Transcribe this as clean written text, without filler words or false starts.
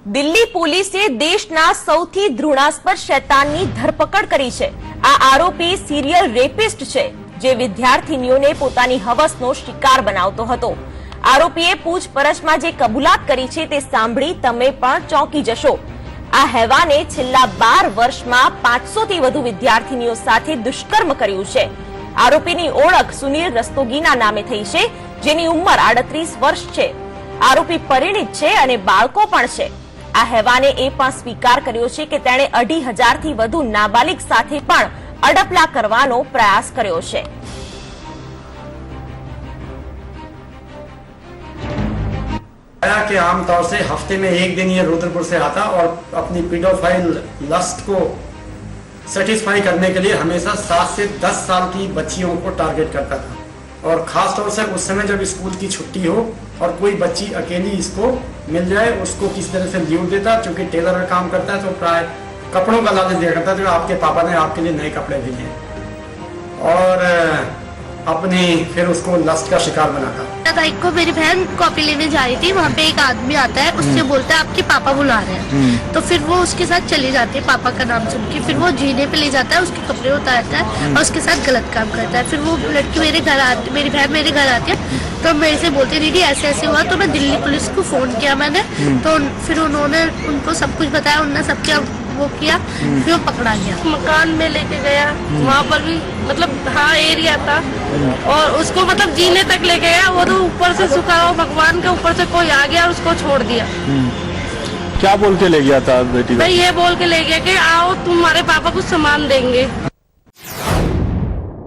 દિલ્હી પોલીસે દેશના સૌથી ધૃણાસ્પદ શૈતાનની ધરપકડ કરી છે। આ આરોપી સિરિયલ રેપિસ્ટ છે, જે વિદ્યાર્થીનીઓને પોતાની હવસનો શિકાર બનાવતો હતો। આરોપીએ પૂછપરછમાં જે કબૂલાત કરી છે તે સાંભળી તમે પણ ચોંકી જશો। આ હેવાને છેલ્લા 12 વર્ષમાં 500 થી વધુ વિદ્યાર્થીનીઓ સાથે દુષ્કર્મ કર્યું છે। આરોપીની ઓળખ સુનિલ રસ્તોગીના નામે થઈ છે, જેની ઉંમર 38 વર્ષ છે। આરોપી પરિણીત છે અને બાળકો પણ છે। આ હેવાને એ પણ સ્વીકાર કર્યો છે કે તેણે 2500 થી વધુ નાબાલિગ સાથે પણ અડપલા કરવાનો પ્રયાસ કર્યો છે। कि आमतौर से हफ्ते में एक दिन ये रुद्रपुर से आता और अपनी पीडोफाइल लस्ट को सेटिस्फाई करने के लिए हमेशा 7 से 10 साल की बच्चियों को टारगेट करता था। और खास तौर से उस समय जब स्कूल की छुट्टी हो और कोई बच्ची अकेली इसको मिल जाए, उसको किस तरह से ल्यूट देता। चूंकि टेलर का काम करता है तो प्राय कपड़ों का लालच दिया करता है, तो आपके पापा ने आपके लिए नए कपड़े भेजे और अपनी फिर उसको लस्ट का शिकार बनाता। तारीख को मेरी बहन कॉपी लेने जा रही थी, वहाँ पे एक आदमी आता है, उससे बोलता है आपके पापा बुला रहे हैं। तो फिर वो उसके साथ चली जाती है पापा का नाम सुन के। फिर वो जीने पे ले जाता है, उसके कपड़े उतारता है और उसके साथ गलत काम करता है। फिर वो लड़की मेरी बहन मेरे घर आती है, तो मेरे से बोलती है दीदी ऐसे ऐसे हुआ। तो मैं दिल्ली पुलिस को फोन किया मैंने, तो फिर उन्होंने उनको सब कुछ बताया, उन्होंने सब क्या वो किया, फिर वो पकड़ा गया। मकान में लेके गया, वहाँ पर भी मतलब हाँ एरिया था और उसको मतलब जीने तक लेके गया। वो तो ऊपर से सुखा हो, भगवान के ऊपर से कोई आ गया और उसको छोड़ दिया। क्या बोल के ले गया था बेटी को? भाई ये बोल के ले गया कि आओ तुम्हारे पापा कुछ सामान देंगे।